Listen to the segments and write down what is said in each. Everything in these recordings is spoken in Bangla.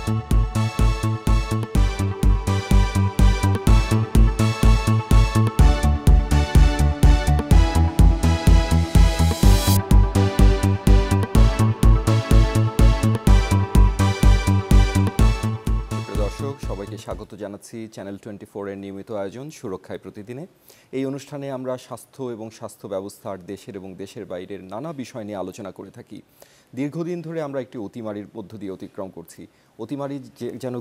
দর্শক সবাইকে স্বাগত জানাচ্ছি চ্যানেল 24 এর নিয়মিত আয়োজন সুরক্ষায় প্রতিদিনে। এই অনুষ্ঠানে আমরা স্বাস্থ্য এবং স্বাস্থ্য ব্যবস্থার দেশের এবং দেশের বাইরের নানা বিষয় নিয়ে আলোচনা করে থাকি। দীর্ঘদিন ধরে আমরা একটি অতিমারির মধ্য দিয়ে অতিক্রম করছি। অতিমারি যেন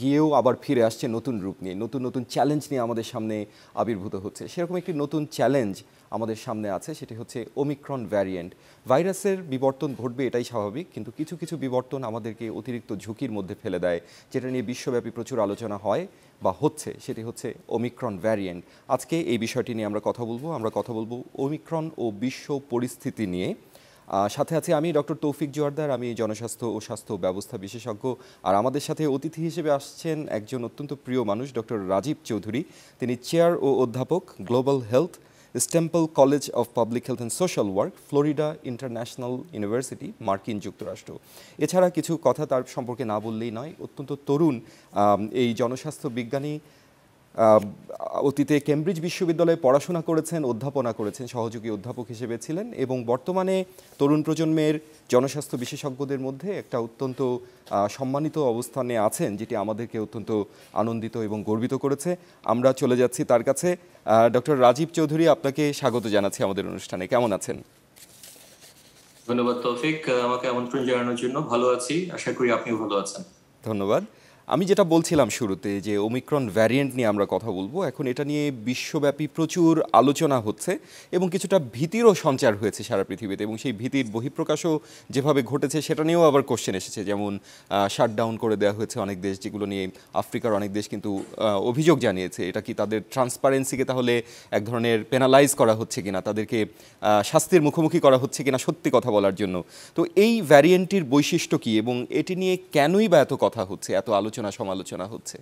গিয়েও আবার ফিরে আসছে নতুন রূপ নিয়ে, নতুন নতুন চ্যালেঞ্জ নিয়ে আমাদের সামনে আবির্ভূত হচ্ছে। সেরকম একটি নতুন চ্যালেঞ্জ আমাদের সামনে আছে, সেটি হচ্ছে ওমিক্রন ভ্যারিয়েন্ট। ভাইরাসের বিবর্তন ঘটবে এটাই স্বাভাবিক, কিন্তু কিছু কিছু বিবর্তন আমাদেরকে অতিরিক্ত ঝুঁকির মধ্যে ফেলে দেয়, যেটা নিয়ে বিশ্বব্যাপী প্রচুর আলোচনা হয় বা হচ্ছে, সেটি হচ্ছে ওমিক্রন ভ্যারিয়েন্ট। আজকে এই বিষয়টি নিয়ে আমরা কথা বলবো ওমিক্রন ও বিশ্ব পরিস্থিতি নিয়ে। সাথে আছে আমি ডক্টর তৌফিক জোয়ারদার, আমি জনস্বাস্থ্য ও স্বাস্থ্য ব্যবস্থা বিশেষজ্ঞ। আর আমাদের সাথে অতিথি হিসেবে আসছেন একজন অত্যন্ত প্রিয় মানুষ, ডক্টর রাজীব চৌধুরী। তিনি চেয়ার ও অধ্যাপক, global health, Stempel College of Public Health and Social Work, Florida International University, মার্কিন যুক্তরাষ্ট্র। এছাড়া কিছু কথা তার সম্পর্কে না বললেই নয়, অত্যন্ত তরুণ এই জনস্বাস্থ্য বিজ্ঞানী। অতীতে কেমব্রিজ বিশ্ববিদ্যালয়ে পড়াশোনা করেছেন, অধ্যাপনা করেছেন, সহযোগী অধ্যাপক হিসেবে ছিলেন এবং বর্তমানে তরুণ প্রজন্মের জনস্বাস্থ্য বিশেষজ্ঞদের মধ্যে একটা অত্যন্ত সম্মানিত অবস্থানে আছেন, যেটি আমাদেরকে অত্যন্ত আনন্দিত এবং গর্বিত করেছে। আমরা চলে যাচ্ছি তার কাছে। ডক্টর রাজীব চৌধুরী, আপনাকে স্বাগত জানাচ্ছি আমাদের অনুষ্ঠানে। কেমন আছেন? ধন্যবাদ তৌফিক, আমাকে আমন্ত্রণ জানানোর জন্য। ভালো আছি, আশা করি আপনিও ভালো আছেন। ধন্যবাদ। আমি যেটা বলছিলাম শুরুতে, যে ওমিক্রন ভ্যারিয়েন্ট নিয়ে আমরা কথা বলবো। এখন এটা নিয়ে বিশ্বব্যাপী প্রচুর আলোচনা হচ্ছে এবং কিছুটা ভীতিরও সঞ্চার হয়েছে সারা পৃথিবীতে, এবং সেই ভীতির বহিঃপ্রকাশও যেভাবে ঘটেছে সেটা নিয়েও আবার কোশ্চেন এসেছে। যেমন শাটডাউন করে দেওয়া হয়েছে অনেক দেশ, যেগুলো নিয়ে আফ্রিকার অনেক দেশ কিন্তু অভিযোগ জানিয়েছে। এটা কি তাদের ট্রান্সপারেন্সিকে তাহলে এক ধরনের পেনালাইজ করা হচ্ছে কিনা, তাদেরকে শাস্তির মুখোমুখি করা হচ্ছে কিনা সত্যি কথা বলার জন্য। তো এই ভ্যারিয়েন্টটির বৈশিষ্ট্য কী এবং এটি নিয়ে কেনই বা এত কথা হচ্ছে, এত আলোচনা সমালোচনা হচ্ছে?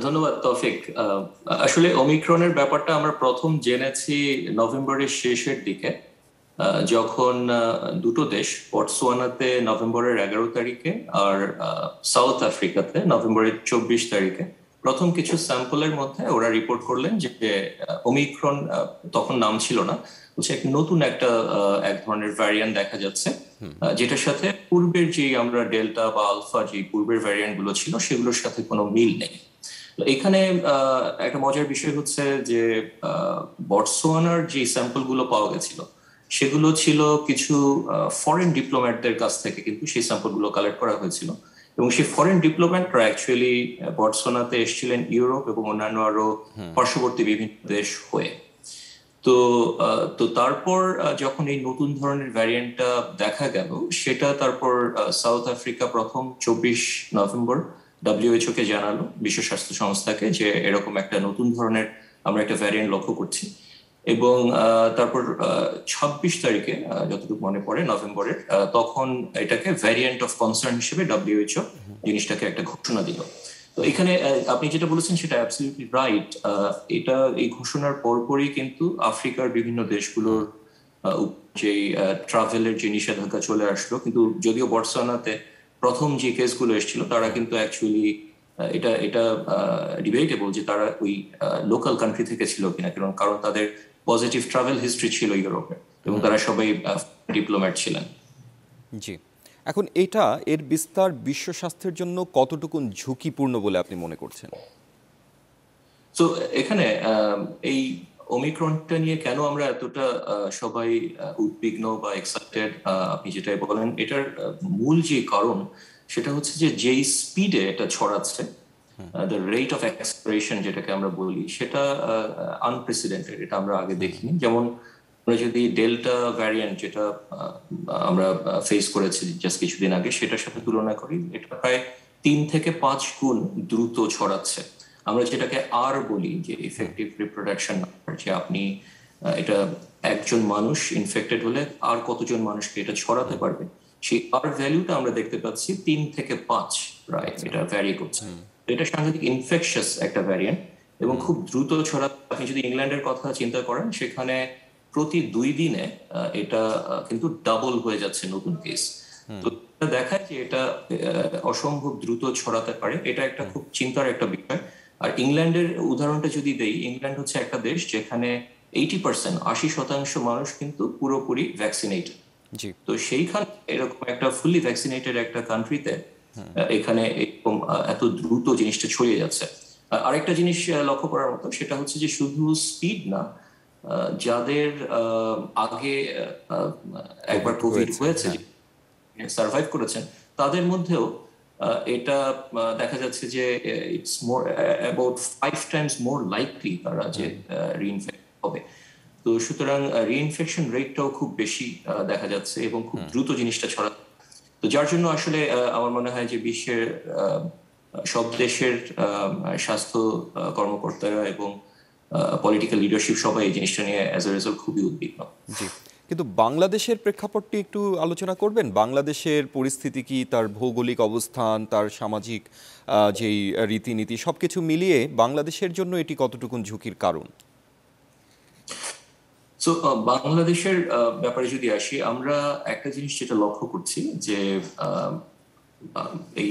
ধন্যবাদ তৌফিক। আসলে ওমিক্রনের ব্যাপারটা আমরা প্রথম জেনেছি নভেম্বরের শেষের দিকে, যখন দুটো দেশ, বটসোয়ানাতে নভেম্বরের 11 তারিখে আর সাউথ আফ্রিকাতে নভেম্বরের 24 তারিখে প্রথম কিছু স্যাম্পলের মধ্যে ওরা রিপোর্ট করলেন যে ওমিক্রন, তখন নাম ছিল না, এক নতুন এক ধরনের ভ্যারিয়েন্ট দেখা যাচ্ছে, যেটার সাথে পূর্বের যে আমরা ডেল্টা বা আলফা যে পূর্বের ভ্যারিয়েন্ট গুলো ছিল সেগুলোর সাথে কোনো মিল নেই। এখানে একটা মজার বিষয় হচ্ছে যে বটসোয়ানার যে স্যাম্পল গুলো পাওয়া গেছিল সেগুলো ছিল কিছু ফরেন ডিপ্লোম্যাটদের কাছ থেকে, কিন্তু সেই স্যাম্পল গুলো কালেক্ট করা হয়েছিল এবং সেই ফরেন ডিপ্লোম্যাটরা অ্যাকচুয়ালি বটসোয়ানাতে এসেছিলেন ইউরোপ এবং অন্যান্য আরো পার্শ্ববর্তী বিভিন্ন দেশ হয়ে। তো তারপর যখন এই নতুন ধরনের ভ্যারিয়েন্টটা দেখা গেল, সেটা তারপর সাউথ আফ্রিকা প্রথম 24 নভেম্বর WHO কে জানালো, বিশ্ব স্বাস্থ্য সংস্থাকে, যে এরকম একটা নতুন ধরনের আমরা একটা ভ্যারিয়েন্ট লক্ষ্য করছি। এবং তারপর 26 তারিখে, যতটুকু মনে পড়ে নভেম্বরের, তখন এটাকে ভ্যারিয়েন্ট অফ কনসার্ন হিসেবে WHO জিনিসটাকে একটা ঘোষণা দিল। তো এখানে আপনি যেটা বলেছেন সেটা অ্যাবসলিউটলি রাইট। এটা এই ঘোষণার পরপরই কিন্তু আফ্রিকার বিভিন্ন দেশগুলোর যে ট্রাভেলের যে নিষেধাজ্ঞা চলে আসলো, কিন্তু যদিও বটসোয়ানাতে প্রথম যে কেসগুলো এসেছিল তারা কিন্তু অ্যাকচুয়ালি এটা ডিবেটেবল যে তারা ওই লোকাল কান্ট্রি থেকে ছিল কিনা, কারণ তাদের পজিটিভ ট্রাভেল হিস্ট্রি ছিল ইউরোপে এবং তারা সবাই ডিপ্লোম্যাট ছিলেন। জি, এখন এর বিস্তার বিশ্ব স্বাস্থ্যের জন্য কতটুকু ঝুঁকিপূর্ণ বলে আপনি মনে করছেন? তো এখানে এই ওমিক্রনটা নিয়ে কেন আমরা এতটা সবাই উদ্বিগ্ন বা এক্সাইটেড, আপনি যেটাই বলেন, এটার মূল যে কারণ সেটা হচ্ছে যে যেই স্পিডে এটা ছড়াচ্ছে, দ্য রেট অফ এক্সপ্রেশন যেটাকে আমরা বলি, সেটা আনপ্রেসিডেন্টেড, এটা আমরা আগে দেখিনি। যেমন আমরা যদি ডেল্টা ভ্যারিয়েন্ট যেটা আমরা ফেস করেছি জাস্ট কিছুদিন আগে, সেটার সাথে তুলনা করি, এটা প্রায় 3 থেকে 5 গুণ দ্রুত ছড়াচ্ছে। আমরা যেটাকে আর বলি যে ইফেক্টিভ রিপ্রোডাকশন নাম্বার, যে আপনি এটা একজন মানুষ ইনফেক্টেড হলে আর কতজন মানুষকে এটা ছড়াতে পারবে, সেই আর ভ্যালুটা আমরা দেখতে পাচ্ছি 3 থেকে 5, রাইট? এটা ভ্যারি করছে। এটা সাংঘাতিক ইনফেকশাস একটা ভ্যারিয়েন্ট এবং খুব দ্রুত ছড়াতে। আপনি যদি ইংল্যান্ডের কথা চিন্তা করেন, সেখানে প্রতি 2 দিনে এটা কিন্তু ডাবল হয়ে যাচ্ছে নতুন কেস। তো এটা দেখায় যে এটা অসম্ভব দ্রুত ছড়াতে পারে, এটা একটা খুব চিন্তার একটা বিষয়। আর ইংল্যান্ডের উদাহরণটা যদি দেই, ইংল্যান্ড হচ্ছে একটা দেশ যেখানে 80%, 80% মানুষ কিন্তু পুরোপুরি ভ্যাকসিনেটেড। জি। তো সেইখানে এরকম একটা ফুললি ভ্যাকসিনেটেড একটা কান্ট্রিতে এখানে এরকম এত দ্রুত জিনিসটা ছড়িয়ে যাচ্ছে। আরেকটা জিনিস লক্ষ্য করার মতো সেটা হচ্ছে যে শুধু স্পিড না, যাদের আগে একবার কোভিড হয়েছে, হ্যাঁ। সার্ভাইভ করেছেন, তাদের মধ্যেও এটা দেখা যাচ্ছে যে it's more about 5 times more likely তারা যে রিইনফেক্ট হবে। তো সুতরাং রিইনফেকশন রেটটাও খুব বেশি দেখা যাচ্ছে এবং খুব দ্রুত জিনিসটা ছড়া। তো যার জন্য আসলে আমার মনে হয় যে বিশ্বের সব দেশের স্বাস্থ্য কর্মকর্তারা এবং পলিটিক্যাল লিডারশিপ সবাই এই জিনিসটা নিয়ে অ্যাজ এ রেজাল্ট খুবই উদ্বিগ্ন। জি। কিন্তু বাংলাদেশের প্রেক্ষাপটটি একটু আলোচনা করবেন? বাংলাদেশের পরিস্থিতি কি, তার ভৌগোলিক অবস্থান, তার সামাজিক যেই রীতিনীতি সবকিছু মিলিয়ে বাংলাদেশের জন্য এটি কতটুকুন ঝুঁকির কারণ? সো বাংলাদেশের ব্যাপারে যদি আসি, আমরা একটা জিনিস যেটা লক্ষ্য করছি যে এই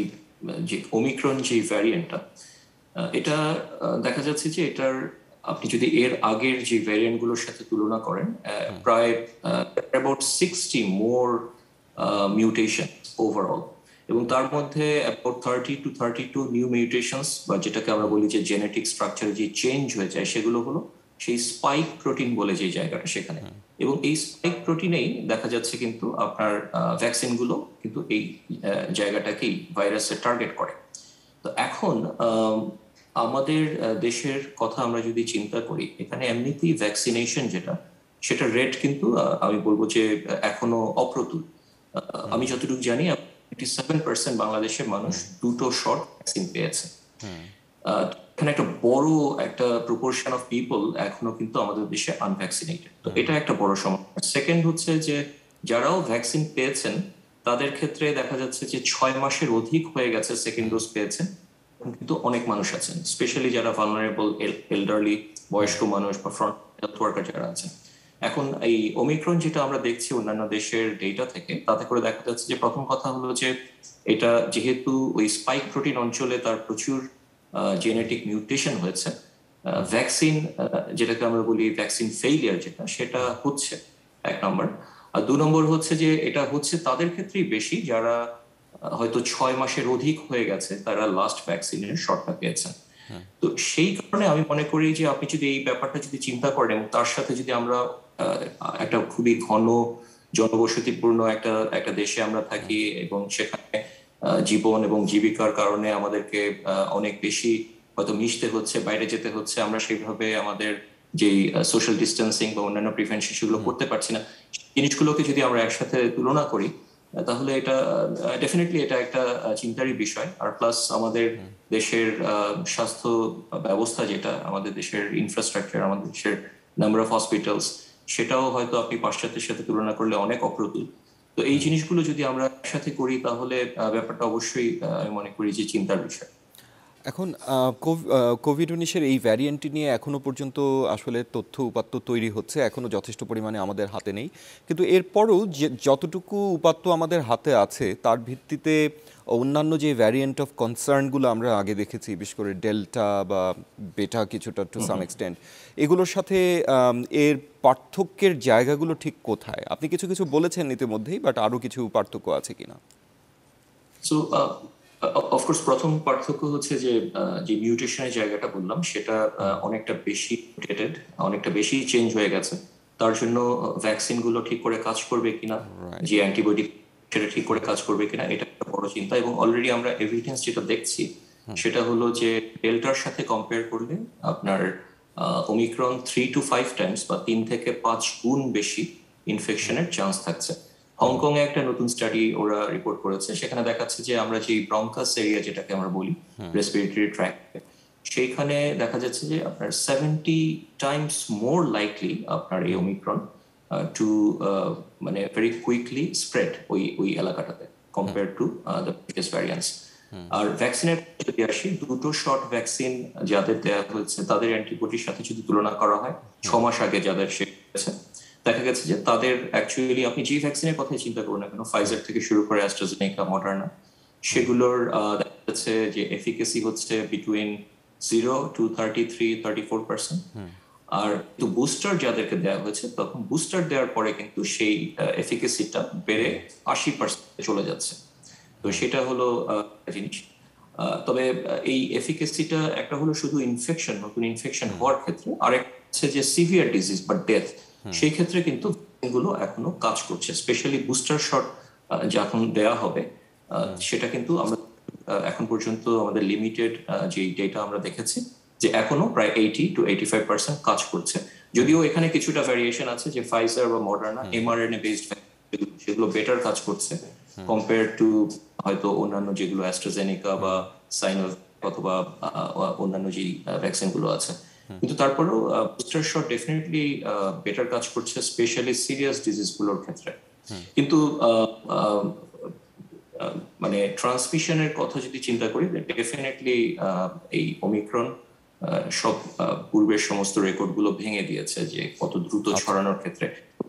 যে ওমিক্রন যে ভ্যারিয়েন্টটা, এটা দেখা যাচ্ছে যে এটার আপনি যদি এর আগের যে ভ্যারিয়েন্ট গুলোর সাথে তুলনা করেন, প্রায় অ্যাবাউট 60 মোর মিউটেশন ওভারঅল, এবং তার মধ্যে অ্যাবাউট 30 to 32 নিউ মিউটেশনস, বা যেটাকে আমরা বলি যে জেনেটিক স্ট্রাকচারে যে চেঞ্জ হয়ে যায়, সেগুলো হলো সেই স্পাইক প্রোটিন বলে যে জায়গাটা সেখানে। এবং এই স্পাইক প্রোটিনেই দেখা যাচ্ছে কিন্তু আপনার ভ্যাকসিন গুলো কিন্তু এই জায়গাটাকেই ভাইরাসের টার্গেট করে। তো এখন আমাদের দেশের কথা আমরা যদি চিন্তা করি, এখানে এমনিতেই ভ্যাকসিনেশন যেটা, সেটা রেট কিন্তু আমি বলবো যে এখনো অপ্রতুল। আমি যতটুকু জানি 87% বাংলাদেশের মানুষ দুটো শট ভ্যাকসিন পেয়েছে। এখানে একটা বড় একটা প্রপোর্শন অফ পিপল এখনো কিন্তু আমাদের দেশে আনভ্যাকসিনেটেড। তো এটা একটা বড় সমস্যা। সেকেন্ড হচ্ছে যে যারাও ভ্যাকসিন পেয়েছেন তাদের ক্ষেত্রে দেখা যাচ্ছে যে 6 মাসের অধিক হয়ে গেছে সেকেন্ড ডোজ পেয়েছেন, কিন্তু অনেক মানুষ আছেন স্পেশালি যারা ভালনারেবল, এল্ডারলি, বয়স্ক মানুষ বা ফ্রন্ট হেলথ ওয়ার্কার যারা আছেন। এখন এই ওমিক্রন যেটা আমরা দেখছি অন্যান্য দেশের ডেটা থেকে, তাতে করে দেখা যাচ্ছে যে প্রথম কথা হলো যে এটা যেহেতু ওই স্পাইক প্রোটিন অঞ্চলে তার প্রচুর জেনেটিক মিউটেশন হয়েছে, ভ্যাকসিন যেটাকে আমরা বলি ভ্যাকসিন ফেইলিয়ার যেটা, সেটা হচ্ছে এক নম্বর। আর 2 নম্বর হচ্ছে যে এটা হচ্ছে তাদের ক্ষেত্রেই বেশি যারা হয়তো 6 মাসের অধিক হয়ে গেছে, তারা লাস্ট ভ্যাকসিনের শটটা পেয়েছেন। তো সেই কারণে আমি মনে করি যে আপনি যদি এই ব্যাপারটা যদি চিন্তা করেন এবং তার সাথে যদি আমরা একটা খুবই ঘন জনবসতিপূর্ণ একটা একটা দেশে আমরা থাকি এবং সেখানে জীবন এবং জীবিকার কারণে আমাদেরকে অনেক বেশি হয়তো মিশতে হচ্ছে, বাইরে যেতে হচ্ছে, আমরা সেইভাবে আমাদের যে সোশ্যাল ডিস্টেন্সিং বা অন্যান্য প্রিভেনশন সেগুলো করতে পারছি না, জিনিসগুলোকে যদি আমরা একসাথে তুলনা করি তাহলে এটা ডেফিনেটলি এটা একটা চিন্তারই বিষয়। আর প্লাস আমাদের দেশের স্বাস্থ্য ব্যবস্থা যেটা, আমাদের দেশের ইনফ্রাস্ট্রাকচার, আমাদের দেশের নাম্বার অফ হসপিটালস, সেটাও হয়তো আপনি পাশ্চাত্যের সাথে তুলনা করলে অনেক অপ্রতুল। তো এই জিনিসগুলো যদি আমরা একসাথে করি তাহলে ব্যাপারটা অবশ্যই আমি মনে করি যে চিন্তার বিষয়। এখন কোভিড-19 এই ভ্যারিয়েন্টটি নিয়ে এখনো পর্যন্ত আসলে তথ্য উপাত্ত তৈরি হচ্ছে, এখনো যথেষ্ট পরিমাণে আমাদের হাতে নেই। কিন্তু এরপরও যে যতটুকু উপাত্ত আমাদের হাতে আছে তার ভিত্তিতে অন্যান্য যে ভ্যারিয়েন্ট অফ কনসার্নগুলো আমরা আগে দেখেছি, বিশেষ করে ডেল্টা বা বেটা কিছুটা টু সাম এক্সটেন্ট, এগুলোর সাথে এর পার্থক্যের জায়গাগুলো ঠিক কোথায়? আপনি কিছু কিছু বলেছেন ইতিমধ্যেই, বাট আরও কিছু পার্থক্য আছে কিনা? সো অফকোর্স প্রথম পার্থক্য হচ্ছে যে যে মিউটেশনের জায়গাটা বললাম সেটা অনেকটা বেশি মিউটেটেড, অনেকটা বেশি চেঞ্জ হয়ে গেছে। তার জন্য ভ্যাকসিন গুলো ঠিক করে কাজ করবে কিনা, যে অ্যান্টিবডি সেটা ঠিক করে কাজ করবে কিনা, এটা একটা বড় চিন্তা। এবং অলরেডি আমরা এভিডেন্স যেটা দেখছি সেটা হলো যে ডেল্টার সাথে কম্পেয়ার করলে আপনার ওমিক্রন 3 to 5 টাইমস বা 3 থেকে 5 গুণ বেশি ইনফেকশনের চান্স থাকছে। হংকং এ একটা নতুন স্টাডি ওরা রিপোর্ট করেছে, সেখানে দেখাচ্ছে যে আমরা যে ব্রঙ্কাস এরিয়া যেটাকে আমরা বলি রেসপিরেটরি ট্র্যাক্ট, সেইখানে দেখা যাচ্ছে যে আপনার 70 টাইমস মোর লাইকলি আপনার এই ওমিক্রন টু মানে ভেরি কুইকলি স্প্রেড ওই ওই এলাকাটাতে compare to the previous variants. আর ভ্যাকসিনের যদি আসি, দুটো শট ভ্যাকসিন যাদের দেওয়া হয়েছে তাদের অ্যান্টিবডির সাথে যদি তুলনা করা হয় 6 মাস আগে যাদের সে হয়েছে, দেখা গেছে যে তাদের অ্যাকচুয়ালি আপনি যে ভ্যাকসিনের কথাই চিন্তা করুন না কেন, ফাইজার থেকে শুরু করে অ্যাস্ট্রাজেনেকা, মডার্না, সেগুলোর দেখা যাচ্ছে যে এফিকেসি হচ্ছে বিটুইন 0 to 33-34%। আর কিন্তু বুস্টার যাদেরকে দেওয়া হয়েছে, তখন বুস্টার দেওয়ার পরে কিন্তু সেই এফিকেসিটা বেড়ে 80% চলে যাচ্ছে। তো সেটা হলো একটা জিনিস। তবে এই এফিকেসিটা একটা হলো শুধু ইনফেকশন, নতুন ইনফেকশন হওয়ার ক্ষেত্রে, আরেক হচ্ছে যে সিভিয়ার ডিজিজ বা ডেথ, সেই ক্ষেত্রে কিন্তু গুলো এখনো কাজ করছে। স্পেশালি বুস্টার শট যখন দেয়া হবে, সেটা কিন্তু আমরা এখন পর্যন্ত আমাদের লিমিটেড যে ডেটা আমরা দেখেছি যে এখনো প্রায় 80-85% কাজ করছে। যদিও এখানে কিছুটা ভ্যারিয়েশন আছে, যে ফাইজার বা মডার্না এমআরএনএ বেসড সেগুলো বেটার কাজ করছে কম্পেয়ার টু হয়তো অন্যান্য যেগুলো অ্যাস্ট্রাজেনেকা বা সাইনোভ অথবা অন্যান্য যে ভ্যাকসিন গুলো আছে। কিন্তু তারপরেও বুস্টার শট ডেফিনেটলি বেটার কাজ করছে, স্পেশালি সিরিয়াস ডিজিজ গুলোর ক্ষেত্রে। কিন্তু মানে ট্রান্সমিশনের কথা যদি চিন্তা করি, ডেফিনেটলি এই ওমিক্রন সব পূর্বের সমস্ত রেকর্ড গুলো ভেঙে দিয়েছে যে কত দ্রুত ছড়ানোর ক্ষেত্রে।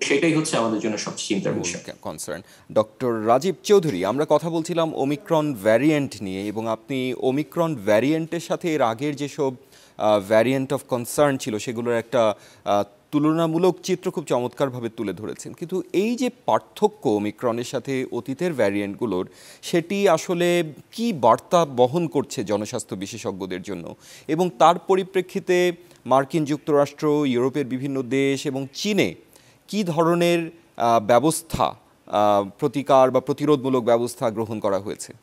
সেটাই হচ্ছে আমাদের জন্য সবচেয়ে চিন্তার বিষয়। কনসার্ন। ডক্টর রাজীব চৌধুরী, আমরা কথা বলছিলাম ওমিক্রন ভ্যারিয়েন্ট নিয়ে, এবং আপনি ওমিক্রন ভ্যারিয়েন্টের সাথে এর আগের যেসব ভ্যারিয়েন্ট অফ কনসার্ন ছিল সেগুলোর একটা তুলনামূলক চিত্র খুব চমৎকারভাবে তুলে ধরেছেন। কিন্তু এই যে পার্থক্য ওমিক্রনের সাথে অতীতের ভ্যারিয়েন্টগুলোর, সেটি আসলে কি বার্তা বহন করছে জনস্বাস্থ্য বিশেষজ্ঞদের জন্য, এবং তার পরিপ্রেক্ষিতে মার্কিন যুক্তরাষ্ট্র, ইউরোপের বিভিন্ন দেশ এবং চীনে কি ধরনের ব্যবস্থা, প্রতিকার বা প্রতিরোধমূলক ব্যবস্থা গ্রহণ করা হয়েছে?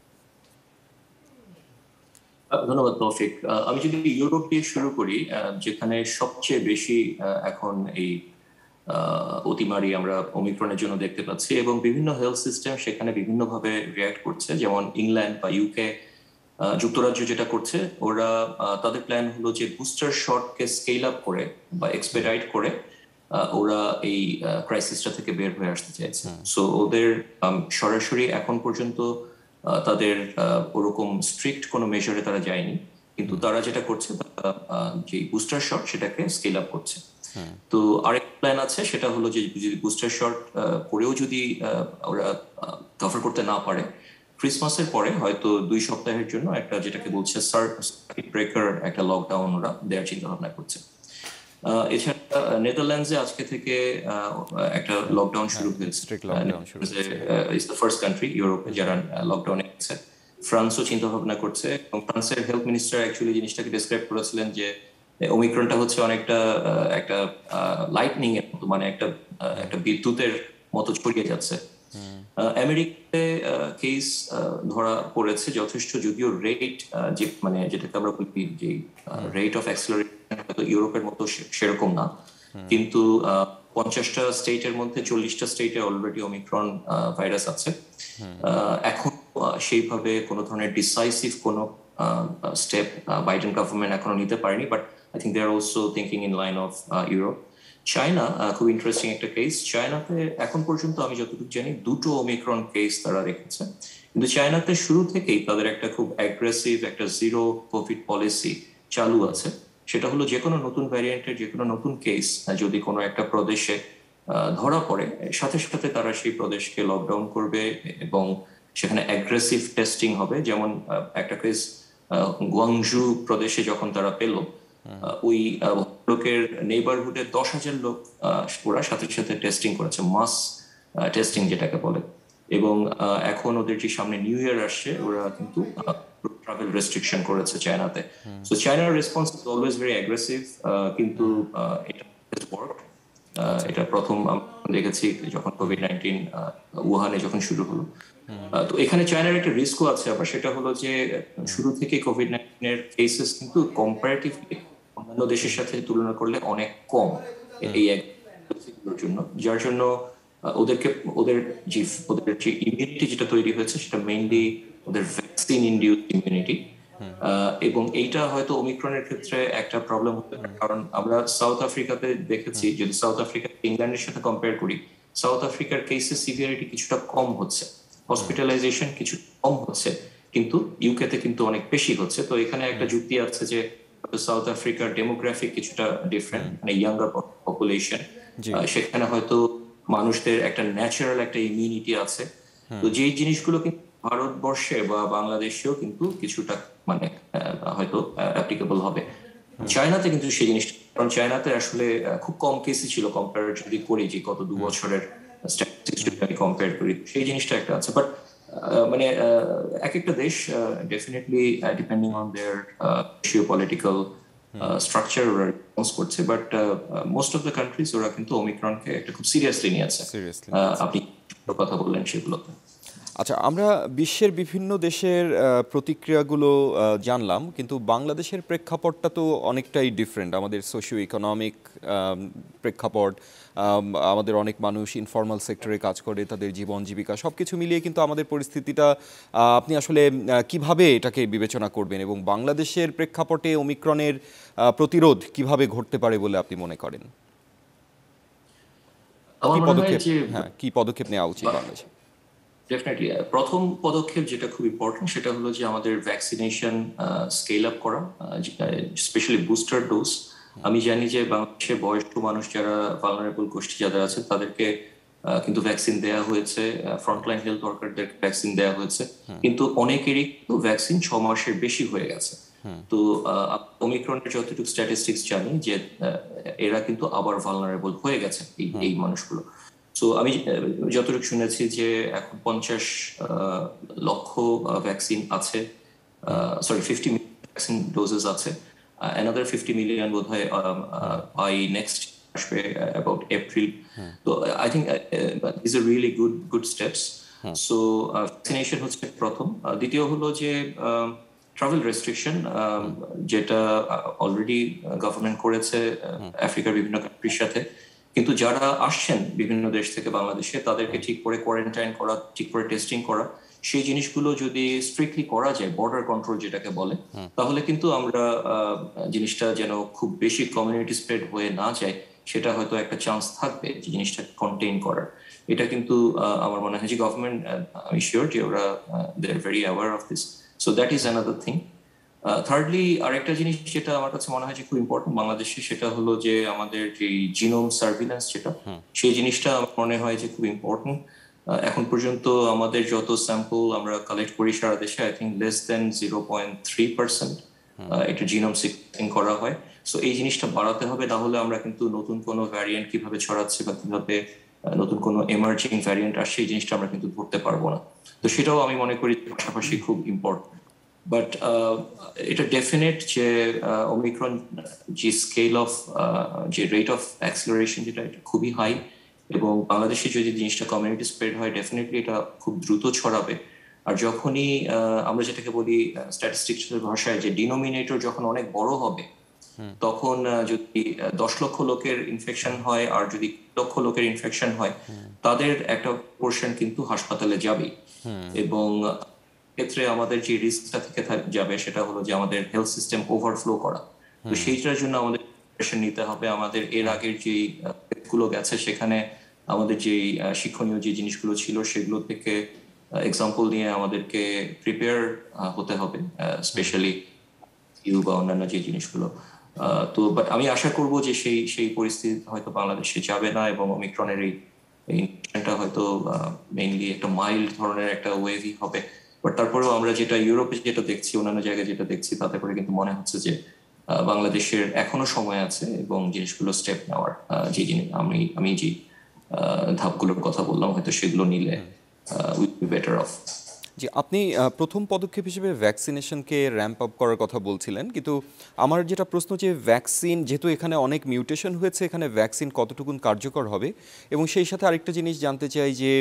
ধন্যবাদ তৌফিক। আমি যদি ইউরোপ দিয়ে শুরু করি, যেখানে সবচেয়ে বেশি এখন এই অতিমারি আমরা ওমিক্রনের জন্য দেখতে পাচ্ছি, এবং বিভিন্ন হেলথ সিস্টেম সেখানে বিভিন্নভাবে রিয়াক্ট করছে। যেমন ইংল্যান্ড বা ইউকে, যুক্তরাজ্য যেটা করছে, ওরা তাদের প্ল্যান হলো যে বুস্টার শটকে স্কেল আপ করে বা এক্সপেডাইট করে ওরা এই ক্রাইসিসটা থেকে বের হয়ে আসতে চাইছে। সো ওদের সরাসরি এখন পর্যন্ত তাদের ওরকম স্ট্রিক্ট কোনো মেজারে তারা যায়নি, কিন্তু তারা যেটা করছে, যে বুস্টার শট সেটাকে স্কেল আপ করছে। তো আরেক প্ল্যান আছে, সেটা হলো যে যদি বুস্টার শট করেও যদি ওরা কভার করতে না পারে, ক্রিসমাসের পরে হয়তো 2 সপ্তাহের জন্য একটা, যেটাকে বলছে সার্কিট ব্রেকার, একটা লকডাউন ওরা দেওয়ার চিন্তা ভাবনা করছে। এছাড়া নেদারল্যান্ডসে আজকে থেকে একটা লকডাউন শুরু হয়েছে। ইটস দ্য ফার্স্ট কান্ট্রি ইউরোপে যারা লকডাউনে আছে। ফ্রান্সও চিন্তা ভাবনা করছে, এবং ফ্রান্সের হেলথ মিনিস্টার অ্যাকচুয়ালি জিনিসটাকে ডেসক্রাইব করেছিলেন যে ওমিক্রনটা হচ্ছে অনেকটা একটা লাইটনিং এর মতো, মানে একটা বিদ্যুতের মতো ছড়িয়ে যাচ্ছে। আমেরিকাতে কেস ধরা পড়েছে যথেষ্ট, যদিও রেট যে মানে যেটাকে আমরা বলি যে রেট অফ অ্যাক্সেলারেশন হয়তো ইউরোপের মতো সেরকম না, কিন্তু 50টা স্টেটের মধ্যে 40টা স্টেটে অলরেডি ওমিক্রন ভাইরাস আছে। এখন সেইভাবে কোনো ধরনের ডিসাইসিভ কোনো স্টেপ বাইডেন গভর্নমেন্ট এখনো নিতে পারেনি, but I think they are also thinking in line of Europe. China খুব ইন্টারেস্টিং একটা কেস। চায়নাতে এখন পর্যন্ত আমি যতটুকু জানি 2টো ওমিক্রন কেস তারা রেখেছে, কিন্তু চায়নাতে শুরু থেকেই তাদের একটা খুব অ্যাগ্রেসিভ একটা জিরো কোভিড পলিসি চালু আছে। সেটা হলো যে কোনো নতুন ভ্যারিয়েন্টের যে কোনো নতুন কেস যদি কোনো একটা প্রদেশে ধরা পড়ে, সাথে সাথে তারা সেই প্রদেশকে লকডাউন করবে এবং সেখানে অ্যাগ্রেসিভ টেস্টিং হবে। যেমন একটা কেস গুয়াংজু প্রদেশে যখন তারা পেল, ওই লোকের নেইবারহুডে 10,000 লোক ওরা সাথে সাথে টেস্টিং করেছে, মাস টেস্টিং যেটাকে বলে। এবং এখন ওদের যে সামনে নিউ ইয়ার আসছে, ওরা কিন্তু ট্রাভেল রেস্ট্রিকশন করেছে চায়নাতে। সো চায়নার response is always very aggressive, কিন্তু এটা প্রথম দেখেছি যখন কোভিড-19 উহানে যখন শুরু হলো। তো এখানে চায়নার একটা রিস্কও আছে আবার, সেটা হলো যে শুরু থেকে কোভিড-19 এর কেসেস কিন্তু কম্পারেটিভলি অন্যান্য দেশের সাথে তুলনা করলে অনেক কম এই জন্য, যার জন্য ওদের যে ইমিউনিটি যেটা তৈরি হয়েছে সেটা মেইনলি ওদের ভ্যাকসিন ইনডিউসড ইমিউনিটি। এবং এইটা হয়তো ওমিক্রনের ক্ষেত্রে একটা প্রবলেম হতে পারে, কারণ আমরা সাউথ আফ্রিকাতে দেখেছি, যদি সাউথ আফ্রিকা ইংল্যান্ডের সাথে কম্পেয়ার করি, সাউথ আফ্রিকার কেসের সিভিয়ারিটি কিছুটা কম হচ্ছে, হসপিটালাইজেশন কিছু কম হচ্ছে, কিন্তু ইউকেতে কিন্তু অনেক বেশি হচ্ছে। তো এখানে একটা যুক্তি আছে যে সাউথ আফ্রিকার ডেমোগ্রাফিক কিছুটা ডিফারেন্ট, মানে ইয়াঙ্গার পপুলেশন, জি। সেখানে হয়তো মানুষদের একটা ন্যাচারাল একটা ইমিউনিটি আছে। তো যেই জিনিসগুলো কিন্তু ভারতবর্ষে বা বাংলাদেশেও কিন্তু কিছুটা মানে হয়তো অ্যাপ্লিকেবল হবে। চায়নাতে কিন্তু সেই জিনিসটা, কারণ চায়নাতে আসলে খুব কম কেসই ছিল কম্পেয়ার যদি করি, যে গত 2 বছরের স্ট্যাটিস্টিক্স যদি আমি কম্পেয়ার করি, সেই জিনিসটা একটা আছে। বাট মানে এক একটা দেশ definitely depending on their Jio political structure ওরা রেসপন্স করছে, but most of the countries ওরা কিন্তু ওমিক্রনকে একটা খুব সিরিয়াসলি নিয়েছে। সিরিয়াসলি নিয়েছে। আপনি কথা বললেন সেগুলোতে। আচ্ছা, আমরা বিশ্বের বিভিন্ন দেশের প্রতিক্রিয়াগুলো জানলাম, কিন্তু বাংলাদেশের প্রেক্ষাপটটা তো অনেকটাই ডিফারেন্ট। আমাদের সোশিও ইকোনমিক প্রেক্ষাপট, আমাদের অনেক মানুষ ইনফর্মাল সেক্টরে কাজ করে, তাদের জীবন জীবিকা সব কিছু মিলিয়ে কিন্তু আমাদের পরিস্থিতিটা, আপনি আসলে কিভাবে এটাকে বিবেচনা করবেন এবং বাংলাদেশের প্রেক্ষাপটে ওমিক্রনের প্রতিরোধ কিভাবে ঘটতে পারে বলে আপনি মনে করেন? আমার কি মনে হয় পদক্ষেপ, যে হ্যাঁ, কি পদক্ষেপ নেওয়া উচিত বাংলাদেশে? ডেফিনেটলি প্রথম পদক্ষেপ যেটা খুব ইম্পর্টেন্ট সেটা হলো যে আমাদের ভ্যাকসিনেশন স্কেল আপ করা, স্পেশালি বুস্টার ডোজ। আমি জানি যে বাংলাদেশে বয়স্ক মানুষ যারা ভালনারেবল গোষ্ঠী যারা আছে তাদেরকে কিন্তু ভ্যাকসিন দেওয়া হয়েছে, ফ্রন্টলাইন হেলথ ওয়ার্কারদের ভ্যাকসিন দেওয়া হয়েছে, কিন্তু অনেকেরই কিন্তু ভ্যাকসিন 6 মাসের বেশি হয়ে গেছে। তো ওমিক্রনের যতটুকু স্ট্যাটিস্টিক্স জানি যে এরা কিন্তু আবার ভালনারেবল হয়ে গেছে এই মানুষগুলো। সো আমি যতটুকু শুনেছি যে এখন 50 লক্ষ ভ্যাকসিন আছে, সরি 50 মিলিয়ন ভ্যাকসিন ডোজেস আছে, অ্যানাদার 50 মিলিয়ন বোধ হয় বাই নেক্সট আসবে অ্যাবাউট এপ্রিল। তো I think this are really good steps. So vaccination হচ্ছে প্রথম। দ্বিতীয় হলো যে ট্রাভেল রেস্ট্রিকশন, যেটা অলরেডি গভর্নমেন্ট করেছে আফ্রিকার বিভিন্ন কান্ট্রির সাথে, কিন্তু যারা আসছেন বিভিন্ন দেশ থেকে বাংলাদেশে তাদেরকে ঠিক করে কোয়ারেন্টাইন করা, ঠিক করে টেস্টিং করা, সেই জিনিসগুলো যদি স্ট্রিক্টলি করা যায়, বর্ডার কন্ট্রোল যেটাকে বলে, তাহলে কিন্তু আমরা জিনিসটা যেন খুব বেশি কমিউনিটি স্প্রেড হয়ে না যায়, সেটা হয়তো একটা চান্স থাকবে যে জিনিসটা কন্টেইন করার। এটা কিন্তু আমার মনে হয় যে গভর্নমেন্ট, আমি শিওর যে ওরা they are very aware of this. So that is another thing. Thirdly আরেকটা জিনিস যেটা আমার কাছে মনে হয় যে খুব ইম্পর্টেন্ট বাংলাদেশে, সেটা হলো যে আমাদের যে জিনোম সার্ভিলেন্স যেটা, সেই জিনিসটা আমার মনে হয় যে খুব ইম্পর্টেন্ট। এখন পর্যন্ত আমাদের যত স্যাম্পল আমরা কালেক্ট করি সারা দেশে, আই থিঙ্ক লেস দেন 0.3% এটা জিনোম সিকোয়েন্সিং করা হয়। সো এই জিনিসটা বাড়াতে হবে, না হলে আমরা কিন্তু নতুন কোনো ভ্যারিয়েন্ট কিভাবে ছড়াচ্ছে বা কিভাবে নতুন কোনো এমার্জিং ভ্যারিয়েন্ট আসছে, এই জিনিসটা আমরা কিন্তু ধরতে পারবো না। তো সেটাও আমি মনে করি পাশাপাশি খুব ইম্পর্টেন্ট। বাট এটা ডেফিনেট যে ওমিক্রন যে স্কেল অফ, যে রেট অফ অ্যাক্সিলারেশন যেটা, এটা খুবই হাই, এবং বাংলাদেশে যদি জিনিসটা কমিউনিটি স্প্রেড হয় ডেফিনেটলি এটা খুব দ্রুত ছড়াবে। আর যখনই আমরা যেটাকে বলি স্ট্যাটিস্টিক্সের ভাষায় যে ডিনোমিনেটর যখন অনেক বড় হবে, তখন যদি 10 লক্ষ লোকের ইনফেকশন হয় আর যদি 1 লক্ষ লোকের ইনফেকশন হয়, তাদের একটা পোর্শন কিন্তু হাসপাতালে যাবেই। এবং ক্ষেত্রে আমাদের যে রিস্কটা থেকে যাবে সেটা হলো যে আমাদের হেলথ সিস্টেম ওভারফ্লো করা। তো সেইটার জন্য আমাদের প্রিপারেশন নিতে হবে। আমাদের এর আগের যে গুলো গেছে সেখানে আমাদের যে শিক্ষণীয় যে জিনিসগুলো ছিল সেগুলো থেকে এক্সাম্পল নিয়ে আমাদেরকে প্রিপেয়ার হতে হবে, স্পেশালি ইউ বা অন্যান্য যে জিনিসগুলো। তো বাট আমি আশা করব যে সেই পরিস্থিতি হয়তো বাংলাদেশে যাবে না, এবং ওমিক্রনের এই ইনফেকশনটা হয়তো মেইনলি একটা মাইল্ড ধরনের একটা ওয়েভই হবে। বাট তারপরেও আমরা যেটা ইউরোপে যেটা দেখছি, অন্যান্য জায়গায় যেটা দেখছি, তাতে করে কিন্তু মনে হচ্ছে যে বাংলাদেশের এখনো সময় আছে এবং জিনিসগুলো স্টেপ নেওয়ার, যে জিনিস আমি যে ধাপগুলোর কথা বললাম, হয়তো সেগুলো নিলে উইল বি বেটার অফ। জি, আপনি প্রথম পদক্ষেপ হিসেবে ভ্যাকসিনেশনকে র্যাম্প আপ করার কথা বলছিলেন, কিন্তু আমার যেটা প্রশ্ন, যে ভ্যাকসিন যেহেতু এখানে অনেক মিউটেশন হয়েছে, এখানে ভ্যাকসিন কতটুকুন কার্যকর হবে, এবং সেই সাথে আরেকটা জিনিস জানতে চাই যে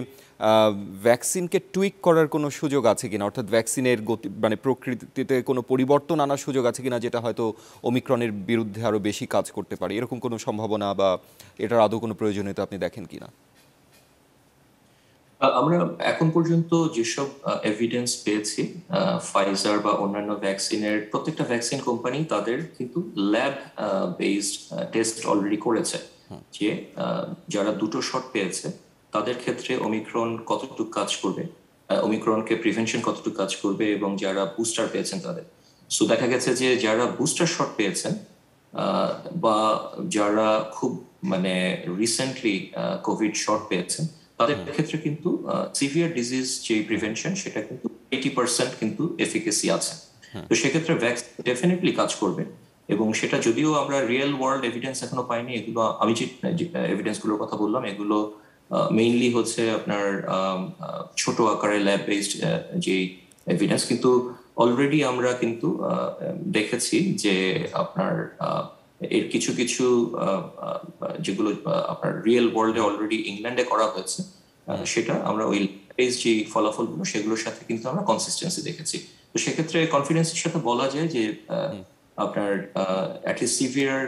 ভ্যাকসিনকে টুইক করার কোনো সুযোগ আছে কিনা, অর্থাৎ ভ্যাকসিনের গতি মানে প্রকৃতিতে কোনো পরিবর্তন আনার সুযোগ আছে কিনা, যেটা হয়তো ওমিক্রনের বিরুদ্ধে আরও বেশি কাজ করতে পারে, এরকম কোনো সম্ভাবনা বা এটার আদৌ কোনো প্রয়োজনীয়তা আপনি দেখেন কিনা? আমরা এখন পর্যন্ত যেসব এভিডেন্স পেয়েছি, ফাইজার বা অন্যান্য ভ্যাকসিনের, প্রত্যেকটা ভ্যাকসিন কোম্পানি তাদের কিন্তু ল্যাব বেসড টেস্ট অলরেডি করেছে যে যারা 2টো শট পেয়েছে তাদের ক্ষেত্রে ওমিক্রন কতটুকু কাজ করবে, ওমিক্রনকে প্রিভেনশন কতটুকু কাজ করবে, এবং যারা বুস্টার পেয়েছেন তাদের। সো দেখা গেছে যে যারা বুস্টার শট পেয়েছেন বা যারা খুব মানে রিসেন্টলি কোভিড শট পেয়েছেন তাদের ক্ষেত্রে কিন্তু সিভিয়ার ডিজিজ যে প্রিভেনশন সেটা কিন্তু 80% কিন্তু এফিকেসি আছে। তো সেক্ষেত্রে ভ্যাকসিন ডেফিনেটলি কাজ করবে এবং সেটা যদিও আমরা রিয়েল ওয়ার্ল্ড এভিডেন্স এখনো পাইনি, এগুলো আমি যে এভিডেন্স গুলোর কথা বললাম এগুলো মেইনলি হচ্ছে আপনার ছোট আকারে ল্যাব বেসড যে এভিডেন্স, কিন্তু অলরেডি আমরা কিন্তু দেখেছি যে আপনার এর কিছু কিছু যেগুলো আপনার রিয়েল ওয়ার্ল্ডে অলরেডি ইংল্যান্ডে করা হয়েছে সেটা আমরা ওই যে ফলাফলগুলো সেগুলোর সাথে কিন্তু আমরা কনসিস্টেন্সি দেখেছি। তো সেক্ষেত্রে কনফিডেন্সের সাথে বলা যায় যে আপনার অ্যাটলিস্ট সিভিয়ার